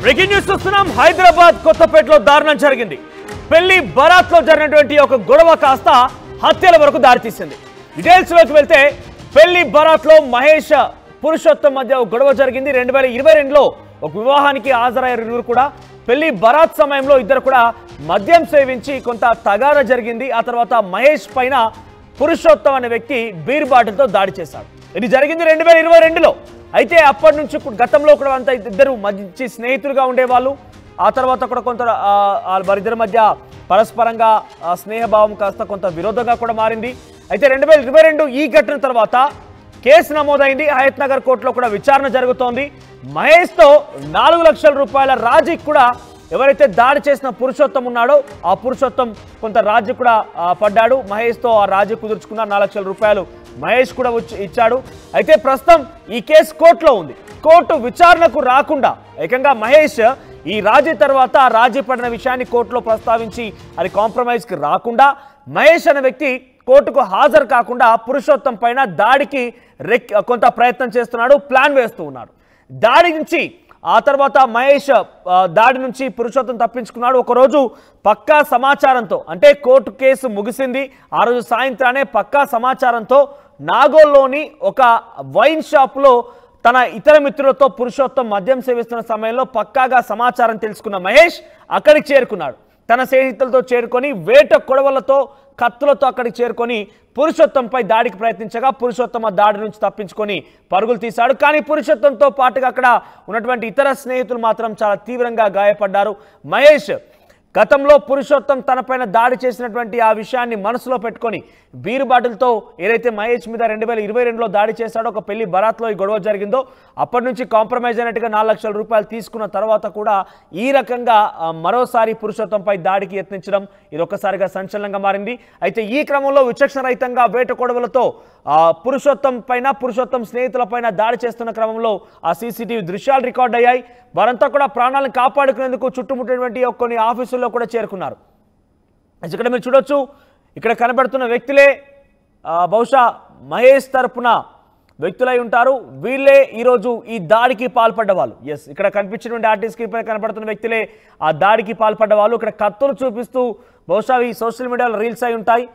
Breaking news చూస్తున్నాం. హైదరాబాద్ కొత్తపేటలో దారుణం జరిగింది. పెళ్లి బరాత్ లో జరిగినటువంటి ఒక గొడవ కాస్త హత్యల వరకు దారితీసింది. డీటెయిల్స్ లోకి వెళ్తే పెళ్లి బరాత్ లో మహేష్ పురుషోత్తం మధ్య ఒక గొడవ జరిగింది. 2022లో ఒక వివాహానికి హాజరయ్యారు ఇరువురు కూడా. పెళ్లి బరాత్ సమయంలో ఇద్దరు కూడా మద్యం సేవించి కొంత తగాద జరిగింది. ఆ తర్వాత మహేష్ పైన పురుషోత్తం అనే వ్యక్తి బీర్ బాటిల్తో దాడి చేశాడు. ఇది జరిగింది 2022లో. అయితే అప్పటి నుంచి గతంలో కూడా అంతా ఇద్దరు మంచి స్నేహితులుగా ఉండేవాళ్ళు. ఆ తర్వాత కూడా కొంత వారిద్దరి మధ్య పరస్పరంగా స్నేహభావం కాస్త కొంత విరోధంగా కూడా మారింది. అయితే 2022 ఈ ఘటన తర్వాత కేసు నమోదైంది. హయత్ నగర్ కోర్టులో కూడా విచారణ జరుగుతోంది. మహేష్తో 4 లక్షల రూపాయల రాజీ కూడా ఎవరైతే దాడి చేసిన పురుషోత్తం ఉన్నాడో ఆ పురుషోత్తం కొంత రాజీ కూడా పడ్డాడు. మహేష్తో ఆ రాజీ కుదుర్చుకున్న 4 లక్షల రూపాయలు మహేష్ కూడా ఇచ్చాడు. అయితే ప్రస్తుతం ఈ కేసు కోర్టులో ఉంది. కోర్టు విచారణకు రాకుండా ఏకంగా మహేష్ ఈ రాజీ తర్వాత రాజీ పడిన విషయాన్ని కోర్టులో ప్రస్తావించి అది కాంప్రమైజ్కి రాకుండా మహేష్ అనే వ్యక్తి కోర్టుకు హాజరు కాకుండా పురుషోత్తం పైన దాడికి కొంత ప్రయత్నం చేస్తున్నాడు, ప్లాన్ వేస్తూ ఉన్నాడు. దాడి నుంచి ఆ తర్వాత మహేష్ దాడి నుంచి పురుషోత్తం తప్పించుకున్నాడు. ఒకరోజు పక్కా సమాచారంతో, అంటే కోర్టు కేసు ముగిసింది ఆ రోజు సాయంత్రానే పక్కా సమాచారంతో నాగోల్లోని ఒక వైన్ షాప్లో తన ఇతర మిత్రులతో పురుషోత్తం మద్యం సేవిస్తున్న సమయంలో పక్కాగా సమాచారం తెలుసుకున్న మహేష్ అక్కడికి చేరుకున్నాడు. తన స్నేహితులతో చేరుకొని వేట కొడవలతో కత్తులతో అక్కడికి చేరుకొని పురుషోత్తంపై దాడికి ప్రయత్నించగా పురుషోత్తం ఆ దాడి నుంచి తప్పించుకొని పరుగులు తీశాడు. కానీ పురుషోత్తంతో పాటుగా అక్కడ ఉన్నటువంటి ఇతర స్నేహితులు మాత్రం చాలా తీవ్రంగా గాయపడ్డారు. మహేష్ గతంలో పురుషోత్తం తనపైన దాడి చేసినటువంటి ఆ విషయాన్ని మనసులో పెట్టుకొని బీరు బాటిల్తో ఏదైతే మహేష్ మీద 2022లో దాడి చేశాడో, ఒక పెళ్లి బరాత్లో ఈ గొడవ జరిగిందో అప్పటి నుంచి కాంప్రమైజ్ అయినట్టుగా 4 లక్షల రూపాయలు తీసుకున్న తర్వాత కూడా ఈ రకంగా మరోసారి పురుషోత్తంపై దాడికి యత్నించడం ఇది ఒక్కసారిగా సంచలనంగా మారింది. అయితే ఈ క్రమంలో విచక్షణరహితంగా వేట కొడవలతో పురుషోత్తం స్నేహితులపైన దాడి చేస్తున్న క్రమంలో ఆ సీసీటీవీ దృశ్యాలు రికార్డ్ అయ్యాయి. వారంతా కూడా ప్రాణాలను కాపాడుకునేందుకు చుట్టుముట్టినటువంటి కొన్ని ఆఫీసుల్లో కూడా చేరుకున్నారు. ఇక్కడ మీరు చూడొచ్చు, ఇక్కడ కనబడుతున్న వ్యక్తులే బహుశా మహేష్ తరపున వ్యక్తులై ఉంటారు. వీళ్ళే ఈరోజు ఈ దాడికి పాల్పడ్డ వాళ్ళు. ఎస్, ఇక్కడ కనిపించినటువంటి ఆర్టిస్ట్ పై కనబడుతున్న వ్యక్తులే ఆ దాడికి పాల్పడ్డ వాళ్ళు. ఇక్కడ కత్తులు చూపిస్తూ బహుశా ఈ సోషల్ మీడియాలో రీల్స్ అయి ఉంటాయి.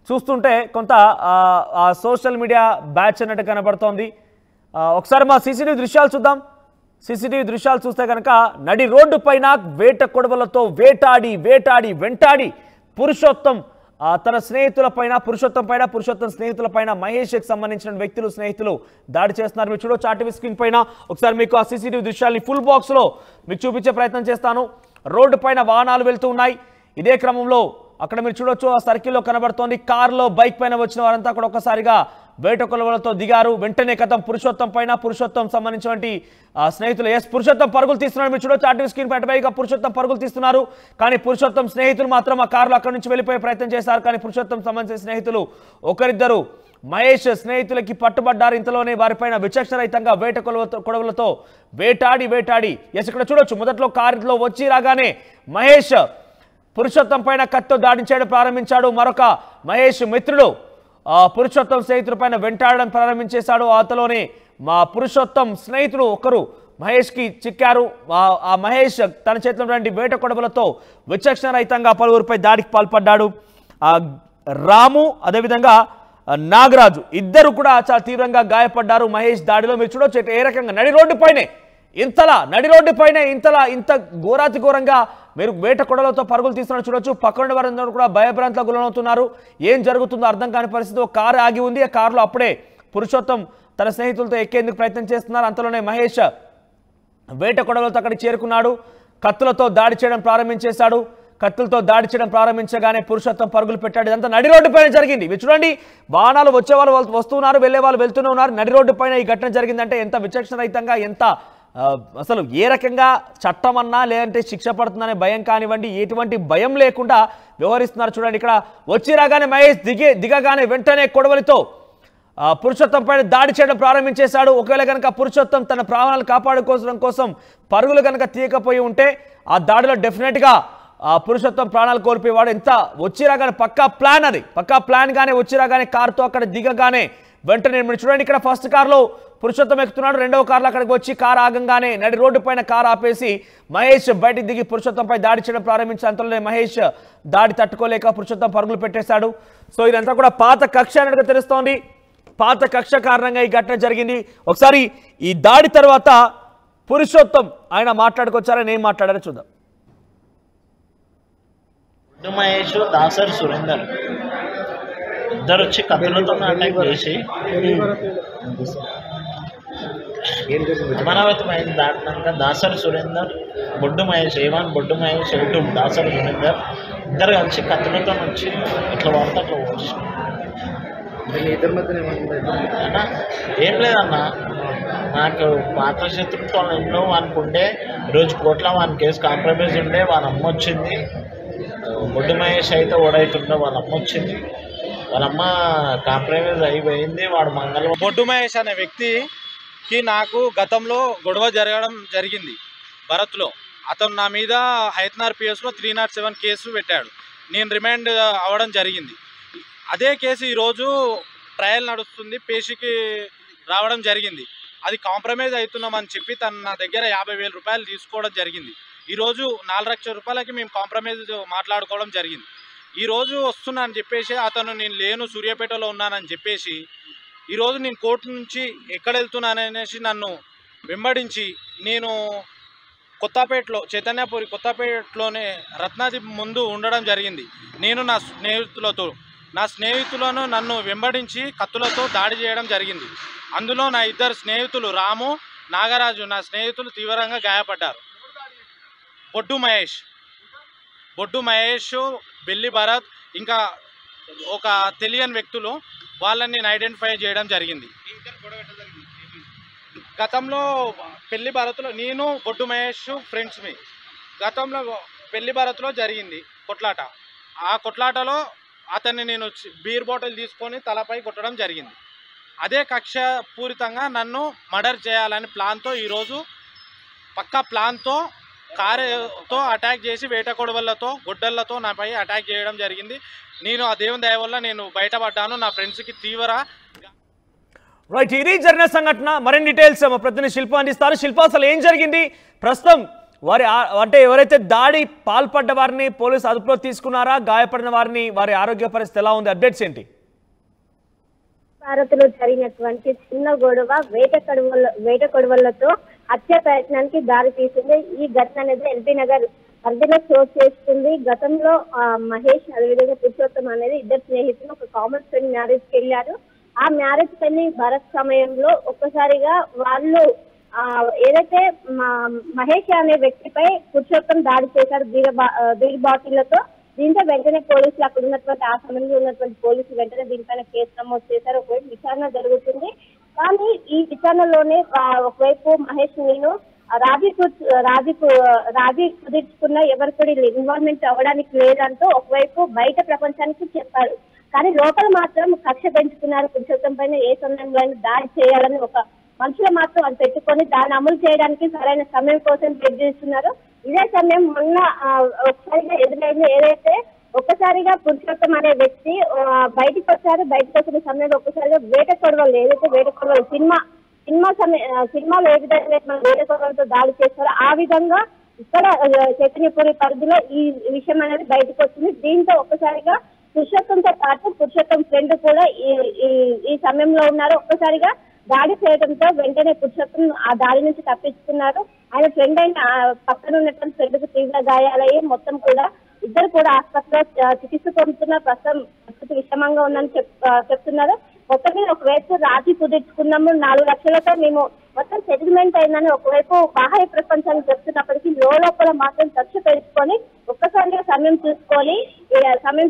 చూస్తుంటే కొంత ఆ సోషల్ మీడియా బ్యాచ్ అన్నట్టు కనబడుతోంది. ఒకసారి మా సీసీటీవీ దృశ్యాలు చూద్దాం. సీసీటీవీ దృశ్యాలు చూస్తే కనుక నడి రోడ్డు పైన వేట కొడవలతో వెంటాడి పురుషోత్తం తన పురుషోత్తం స్నేహితులపైన మహేష్కి సంబంధించిన స్నేహితులు దాడి చేస్తున్నారు. మీరు చూడొచ్చు ఆర్టీవీ స్క్రీన్ పైన. ఒకసారి మీకు ఆ సీసీటీవీ దృశ్యాలని ఫుల్ బాక్స్లో మీకు చూపించే ప్రయత్నం చేస్తాను. రోడ్డు పైన వాహనాలు వెళ్తూ ఉన్నాయి. ఇదే క్రమంలో అక్కడ మీరు చూడొచ్చు ఆ సర్కిల్లో కనబడుతోంది. కార్లో బైక్ పైన వచ్చిన వారంతా కూడా ఒక్కసారిగా వేట కొలవలతో దిగారు. వెంటనే పురుషోత్తం సంబంధించినటువంటి స్నేహితులు పురుషోత్తం పరుగులు తీస్తున్నారు. మీరు చూడొచ్చు ఆర్టీవీ స్క్రీన్ పైగా పురుషోత్తం పరుగులు తీస్తున్నారు. కానీ పురుషోత్తం స్నేహితులు మాత్రం ఆ కారులో అక్కడి నుంచి వెళ్ళిపోయే ప్రయత్నం చేశారు. కానీ పురుషోత్తం సంబంధించిన స్నేహితులు ఒకరిద్దరు మహేష్ స్నేహితులకి పట్టుబడ్డారు. ఇంతలోనే వారిపైన విచక్షణరహితంగా వేట కొడవలతో వేటాడి ఇక్కడ చూడొచ్చు మొదట్లో కారులో వచ్చి రాగానే మహేష్ పురుషోత్తం పైన కత్తితో దాడి చేయడం ప్రారంభించాడు. మరొక మహేష్ మిత్రుడు పురుషోత్తం స్నేహితుల పైన వెంటాడడం ప్రారంభించేశాడు. అంతలోనే మా పురుషోత్తం స్నేహితుడు ఒకరు మహేష్కి చిక్కారు. ఆ మహేష్ తన చేతిలో వేట కొడవలతో విచక్షణరహితంగా పలువురిపై దాడికి పాల్పడ్డాడు. రాము అదేవిధంగా నాగరాజు ఇద్దరు కూడా చాలా తీవ్రంగా గాయపడ్డారు మహేష్ దాడిలో. మీరు చూడొచ్చు ఏ రకంగా నడి రోడ్డు పైన ఇంత ఘోరాతి ఘోరంగా మీరు వేట కొడలతో పరుగులు తీస్తున్నారు చూడొచ్చు. పక్కన వారందరూ కూడా భయభ్రాంతులకు గురవుతున్నారు. ఏం జరుగుతుందో అర్థం కాని పరిస్థితి. ఒక కారు ఆగి ఉంది. ఆ కారులో అప్పుడే పురుషోత్తం తన స్నేహితులతో ఎక్కేందుకు ప్రయత్నం చేస్తున్నారు. అంతలోనే మహేష్ వేట కొడవలతో అక్కడికి చేరుకున్నాడు. కత్తులతో దాడి చేయడం ప్రారంభించేశాడు. కత్తులతో దాడి చేయడం ప్రారంభించగానే పురుషోత్తం పరుగులు పెట్టాడు. ఇదంతా నడి రోడ్డు పైన జరిగింది. మీరు చూడండి, వాహనాలు వచ్చేవాళ్ళు వస్తున్నారు, వెళ్లే వాళ్ళు వెళ్తూనే ఉన్నారు. నడి రోడ్డు పైన ఈ ఘటన జరిగిందంటే ఎంత విచక్షణరహితంగా, ఎంత అసలు ఏ రకంగా చట్టం అన్నా లేదంటే శిక్ష పడుతుందనే భయం కానివ్వండి, ఎటువంటి భయం లేకుండా వ్యవహరిస్తున్నారు. చూడండి, ఇక్కడ వచ్చి రాగానే మహేష్ దిగగానే వెంటనే కొడవలితో పురుషోత్తం పైన దాడి చేయడం ప్రారంభించేశాడు. ఒకవేళ కనుక పురుషోత్తం తన ప్రాణాలు కాపాడుకోవడం కోసం పరుగులు కనుక తీయకపోయి ఉంటే ఆ దాడిలో డెఫినెట్గా పురుషోత్తం ప్రాణాలు కోల్పోయేవాడు. ఎంత వచ్చిరాగానే పక్కా ప్లాన్ గానే వచ్చిరాగానే కారుతో అక్కడ దిగగానే వెంటనే చూడండి, ఇక్కడ ఫస్ట్ కార్లో పురుషోత్తం ఎక్కుతున్నాడు. రెండవ కార్లో అక్కడికి వచ్చి కారు ఆగంగానే నడి రోడ్డు పైన కారు ఆపేసి మహేష్ బయటికి దిగి పురుషోత్తంపై దాడి చేయడం ప్రారంభించిన అంతలోనే మహేష్ దాడి తట్టుకోలేక పురుషోత్తం పరుగులు పెట్టేశాడు. సో ఇదంతా కూడా పాత కక్ష అన్నట్టుగా తెలుస్తోంది. పాత కక్ష కారణంగా ఈ ఘటన జరిగింది. ఒకసారి ఈ దాడి తర్వాత పురుషోత్తం ఆయన మాట్లాడుకొచ్చారని ఏం మాట్లాడారో చూద్దాం. మహేష్ దాసరి సురేందర్ ఇద్దరు వచ్చి కత్తులతో అటాక్ చేసి మనవతమైన దాటినాక దాసరి సురేందర్, బొడ్డు మహేష్, ఏవాన్ బొడ్డు మహేష్, ఎటు దాసరి సురేందర్ ఇద్దరు కలిసి కత్తులతో వచ్చి ఇట్లా వాడితే అట్లా వచ్చి అన్న ఏం లేదన్న, నాకు పాత శత్రుత్వం ఎన్నో అనుకుంటే ఈరోజు కోట్ల వాని కేసు కాంప్రమైజ్ ఉండే వాళ్ళ అమ్మ వచ్చింది. బొడ్డు మహేష్ అయితే ఓడైతుండే వాళ్ళ అమ్మ వచ్చింది. వాళ్ళమ్మ కాంప్రమైజ్ అయిపోయింది. వాడు మంగళవారం బొడ్డు మహేష్ అనే వ్యక్తికి నాకు గతంలో గొడవ జరగడం జరిగింది భరత్లో. అతను నా మీద హైతనార్ పిఎస్లో 307 కేసు పెట్టాడు. నేను రిమాండ్ అవ్వడం జరిగింది. అదే కేసు ఈరోజు ట్రయల్ నడుస్తుంది, పేషికి రావడం జరిగింది. అది కాంప్రమైజ్ అవుతున్నామని చెప్పి తను నా దగ్గర 50,000 రూపాయలు తీసుకోవడం జరిగింది. ఈరోజు 4 లక్షల రూపాయలకి మేము కాంప్రమైజ్ మాట్లాడుకోవడం జరిగింది. ఈరోజు వస్తున్నా అని చెప్పేసి అతను నేను లేను సూర్యాపేటలో ఉన్నానని చెప్పేసి ఈరోజు నేను కోర్టు నుంచి ఎక్కడ వెళ్తున్నాననేసి నన్ను వెంబడించి నేను కొత్తపేటలో చైతన్యపురి కొత్తపేటలోనే రత్నాదీప్ ముందు ఉండడం జరిగింది. నేను నా స్నేహితులను నన్ను వెంబడించి కత్తులతో దాడి చేయడం జరిగింది. అందులో నా ఇద్దరు స్నేహితులు రాము, నాగరాజు నా స్నేహితులు తీవ్రంగా గాయపడ్డారు. బొడ్డు మహేష్, బెల్లి భరత్ ఇంకా ఒక తెలియని వ్యక్తులు వాళ్ళని నేను ఐడెంటిఫై చేయడం జరిగింది. గతంలో పెళ్లి భరత్లో నేను బొడ్డు మహేష్ ఫ్రెండ్స్మి. గతంలో పెళ్లి భరత్లో జరిగింది కొట్లాట. ఆ కొట్లాటలో అతన్ని నేను బీర్ బాటిల్ తీసుకొని తలపై కొట్టడం జరిగింది. అదే కక్షపూరితంగా నన్ను మర్డర్ చేయాలని ప్లాన్తో ఈరోజు పక్కా ప్లాన్తో కారుతో అటాక్ చేసి వేట కొడవలతో గొడ్డళ్లతో నాపై అటాక్ చేయడం జరిగింది. నేను ఆ దేవుని దయ వల్ల నేను బయటపడ్డాను. నా ఫ్రెండ్స్కి తీవ్ర రైట్, ఇది జరిగిన సంఘటన. మరిన్ని డీటెయిల్స్ మా ప్రతినిధి శిల్ప అందిస్తారు. శిల్ప, అసలు ఏం జరిగింది ప్రస్తుతం? వారి అంటే ఎవరైతే దాడి పాల్పడ్డ వారిని పోలీసు అదుపులో తీసుకున్నారా? గాయపడిన వారిని వారి ఆరోగ్య పరిస్థితి ఎలా ఉంది? అప్డేట్స్ ఏంటి? భారత్లో జరిగినటువంటి చిన్న గొడవ వేట కొడవలతో హత్య ప్రయత్నానికి దారి తీసింది. ఈ ఘటన అనేది ఎల్బీ నగర్ పరిధిలో చోటు చేసుకుంది. గతంలో మహేష్ అదేవిధంగా పురుషోత్తం అనేది ఇద్దరు స్నేహితులు ఒక కామన్ ఫ్రెండ్ మ్యారేజ్కి వెళ్ళారు. ఆ మ్యారేజ్ పెళ్లి భరత్ సమయంలో ఒక్కసారిగా వాళ్ళు ఏదైతే మహేష్ అనే వ్యక్తిపై పురుషోత్తం దాడి చేశారు బీర్ బాటిళ్లతో. దీంతో వెంటనే పోలీసులు అక్కడ ఉన్నటువంటి ఆ సమయంలో ఉన్నటువంటి పోలీసులు వెంటనే దీనిపైన కేసు నమోదు చేశారు. ఒకవైపు విచారణ జరుగుతుంది. కానీ ఈ విచారణలోనే ఒకవైపు మహేష్ నేను రాజీ కుదుర్చుకున్న ఎవరు కూడా ఇన్వాల్వ్మెంట్ అవ్వడానికి లేదంటూ ఒకవైపు బయట ప్రపంచానికి చెప్పారు. కానీ లోపల మాత్రం కక్ష పెంచుకున్నారు. పురుషోత్తం పైన ఏ సమయంలో దాడి చేయాలని ఒక మనుషులు మాత్రం అది పెట్టుకొని దాన్ని అమలు చేయడానికి సరైన సమయం కోసం వెయిట్ చేస్తున్నారు. ఇదే సమయం మొన్న ఒకసారిగా ఎదురైంది. ఏదైతే ఒక్కసారిగా పురుషోత్తం అనే వ్యక్తి బయటకు వచ్చారు. బయటకు వచ్చిన సమయంలో ఒక్కసారిగా వేట కొడవలు ఏదైతే వేట కొడవలు సినిమాలో ఏ విధంగా మనం వేట కొడవలతో దాడి చేస్తారో ఆ విధంగా ఇక్కడ చైతన్యపురి పరిధిలో ఈ విషయం అనేది బయటకు వచ్చింది. దీంతో ఒక్కసారిగా పురుషోత్తంతో పాటు పురుషోత్తం ఫ్రెండ్ కూడా ఈ సమయంలో ఉన్నారు. ఒక్కసారిగా దాడి చేయడంతో వెంటనే పురుషోత్తం ఆ దాడి నుంచి తప్పించుకున్నారు. ఆయన ఫ్రెండ్ అయిన పక్కన ఉన్నటువంటి ఫ్రెండ్కు తీవ్ర గాయాలయ్యి మొత్తం కూడా ఇద్దరు కూడా ఆసుపత్రిలో చికిత్స పొందుతున్న ప్రస్తుతం పరిస్థితి విషమంగా ఉందని చెప్తున్నారు. మొత్తం మీద ఒకవైపు రాజీ కుదుర్చుకున్నాము, 4 లక్షలతో మేము మొత్తం సెటిల్మెంట్ అయిందని ఒకవైపు బాహ్య ప్రపంచానికి చెప్తున్నప్పటికీ లోపల మాత్రం కక్ష పెంచుకొని ఒక్కసారిగా సమయం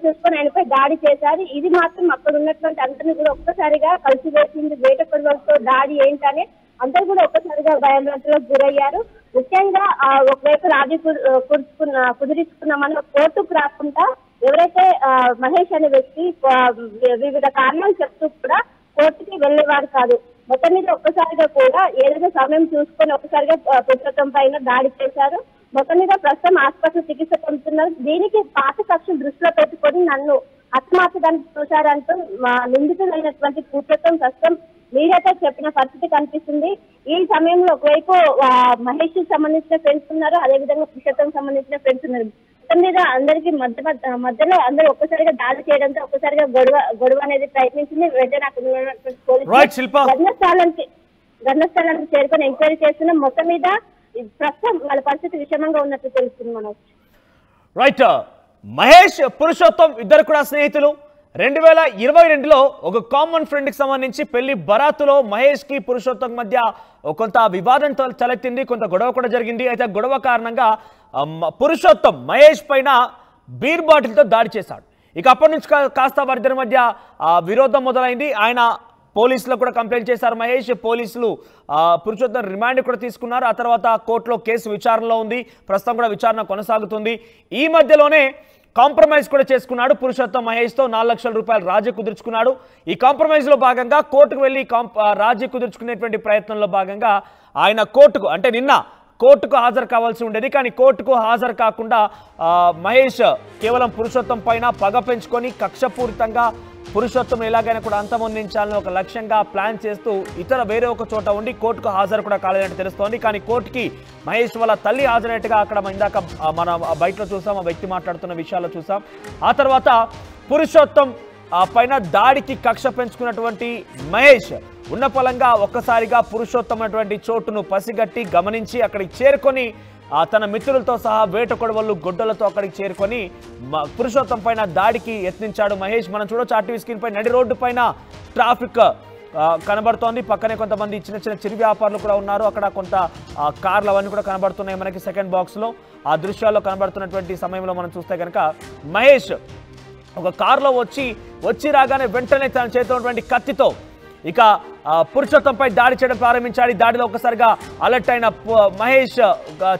చూసుకొని ఆయనపై దాడి చేశారు. ఇది మాత్రం అక్కడ ఉన్నటువంటి అందరినీ కూడా ఒక్కసారిగా కలిసి వేసింది. వేట కొడవలతో దాడి ఏంటని అందరూ కూడా ఒక్కసారిగా భయాందోళనలకు గురయ్యారు. ముఖ్యంగా ఒకవైపు రాజీ కుదిరించుకున్నామని కోర్టుకు రాకుండా ఎవరైతే మహేష్ అనే వ్యక్తి వివిధ కారణాలు చెప్తూ కూడా కోర్టుకి వెళ్ళేవారు కాదు. మొత్తం మీద ఒక్కసారిగా కూడా ఏదైనా సమయం చూసుకొని ఒక్కసారిగా పురుషోత్తం పైన దాడి చేశారు. మొత్తం మీద ప్రస్తుతం ఆసుపత్రి చికిత్స పొందుతున్నారు. దీనికి పాత కక్షను దృష్టిలో పెట్టుకొని నన్ను హతమార్చడానికి చూశారంటూ నిందితులైనటువంటి పురుషోత్తం ప్రస్తుతం మీడియాతో చెప్పిన పరిస్థితి కనిపిస్తుంది. ఈ సమయంలో ఒకవైపు మహేష్ సంబంధించిన ఫ్రెండ్స్ ఉన్నారు, అదేవిధంగా పురుషోత్తం సంబంధించిన ఫ్రెండ్స్ ఉన్నారు. మొత్తం మీద అందరికి మధ్యలో అందరూ ఒక్కసారిగా దాడి చేయడంతో ఒక్కసారిగా గొడవ అనేది ప్రయత్నించింది. వెంటనే అక్కడ ఉన్నటువంటి పోలీసులు ఘటనాస్థలానికి చేరుకొని ఎంక్వైరీ చేస్తున్నాం. మొత్తం మీద ప్రస్తుతం వాళ్ళ పరిస్థితి విషమంగా ఉన్నట్టు తెలుస్తుంది. మనోజ్ రైట్, మహేష్ పురుషోత్తం ఇద్దరు కూడా స్నేహితులు. 2022లో ఒక కామన్ ఫ్రెండ్ కి సంబంధించి పెళ్లి బరాతులో మహేష్ కి పురుషోత్తం మధ్య కొంత వివాదం తలెత్తింది, కొంత గొడవ కూడా జరిగింది. అయితే గొడవ కారణంగా పురుషోత్తం మహేష్ పైన బీర్ బాటిల్తో దాడి చేశాడు. ఇక అప్పటి నుంచి కాస్త వారిద్దరి మధ్య విరోధం మొదలైంది. ఆయన పోలీసులకు కూడా కంప్లైంట్ చేశారు మహేష్. పోలీసులు పురుషోత్తం రిమాండ్ కూడా తీసుకున్నారు. ఆ తర్వాత కోర్టులో కేసు విచారణలో ఉంది, ప్రస్తుతం కూడా విచారణ కొనసాగుతుంది. ఈ మధ్యలోనే కాంప్రమైజ్ కూడా చేసుకున్నాడు పురుషోత్తం మహేష్తో. 4 లక్షల రూపాయలు రాజీ కుదుర్చుకున్నాడు. ఈ కాంప్రమైజ్లో భాగంగా కోర్టుకు వెళ్ళి రాజీ కుదుర్చుకునేటువంటి ప్రయత్నంలో భాగంగా ఆయన కోర్టుకు, అంటే నిన్న కోర్టుకు హాజరు కావాల్సి ఉండేది, కానీ కోర్టుకు హాజరు కాకుండా మహేష్ కేవలం పురుషోత్తం పైన పగ పెంచుకొని కక్షపూరితంగా పురుషోత్తం ఎలాగైనా కూడా అంతమొందించాలని ఒక లక్ష్యంగా ప్లాన్ చేస్తూ వేరే ఒక చోట ఉండి కోర్టుకు హాజరు కూడా కాలేదంటే తెలుస్తోంది. కానీ కోర్టుకి మహేష్ వాళ్ళ తల్లి హాజరైనట్టుగా అక్కడ ఇందాక మనం బయటలో చూసాం, ఆ వ్యక్తి మాట్లాడుతున్న విషయాల్లో చూసాం. ఆ తర్వాత పురుషోత్తం పైన దాడికి కక్ష పెంచుకున్నటువంటి మహేష్ ఉన్న పలంగా ఒక్కసారిగా పురుషోత్తం అటువంటి చోటును పసిగట్టి గమనించి అక్కడికి చేరుకొని తన మిత్రులతో సహా వేట కొడవళ్ళు గొడ్డలతో అక్కడికి చేరుకొని పురుషోత్తం పైన దాడికి యత్నించాడు మహేష్. మనం చూడొచ్చు ఆర్టీవీ స్క్రీన్ పై నడి రోడ్డు పైన ట్రాఫిక్ కనబడుతోంది. పక్కనే కొంతమంది చిన్న చిన్న చిరు వ్యాపారులు కూడా ఉన్నారు. అక్కడ కొంత కార్లు అవన్నీ కూడా కనబడుతున్నాయి మనకి సెకండ్ బాక్స్లో. ఆ దృశ్యాల్లో కనబడుతున్నటువంటి సమయంలో మనం చూస్తే కనుక మహేష్ ఒక కారులో వచ్చి రాగానే వెంటనే తన చేతిలో ఉన్నటువంటి కత్తితో ఇక పురుషోత్తంపై దాడి చేయడం ప్రారంభించాడు. దాడిలో ఒక్కసారిగా అలర్ట్ అయిన మహేష్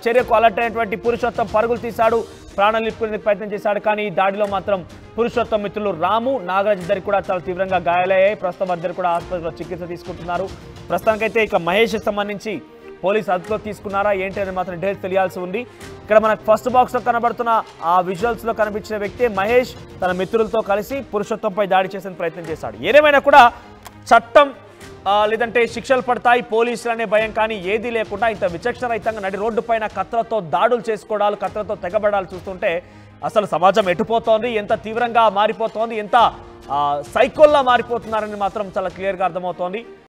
చర్యకు అలర్ట్ అయినటువంటి పురుషోత్తం పరుగులు తీశాడు, ప్రాణాలు నిలుపుకునే ప్రయత్నం చేశాడు. కానీ ఈ దాడిలో మాత్రం పురుషోత్తం మిత్రులు రాము, నాగరాజ్ ఇద్దరికి కూడా చాలా తీవ్రంగా గాయాలయ్యాయి. ప్రస్తుతం ఇద్దరు కూడా ఆసుపత్రిలో చికిత్స తీసుకుంటున్నారు. ప్రస్తుతానికైతే ఇక మహేష్ సంబంధించి పోలీసు అదుపులో తీసుకున్నారా ఏంటి అని మాత్రం డీటెయిల్స్ తెలియాల్సి ఉంది. ఇక్కడ మనకు ఫస్ట్ బాక్స్లో కనబడుతున్న ఆ విజువల్స్లో కనిపించిన వ్యక్తి మహేష్ తన మిత్రులతో కలిసి పురుషోత్తంపై దాడి చేసే ప్రయత్నం చేశాడు. ఏదేమైనా కూడా చట్టం లేదంటే శిక్షలు పడతాయి పోలీసులు అనే భయం కానీ ఏదీ లేకుండా ఇంత విచక్షణరహితంగా నడి రోడ్డు పైన కత్తులతో దాడులు చేసుకోవడాలు, కత్తులతో తెగబడాలు చూస్తుంటే అసలు సమాజం ఎటుపోతోంది, ఎంత తీవ్రంగా మారిపోతోంది, ఎంత సైకోల్లా మారిపోతున్నారని మాత్రం చాలా క్లియర్గా అర్థమవుతోంది.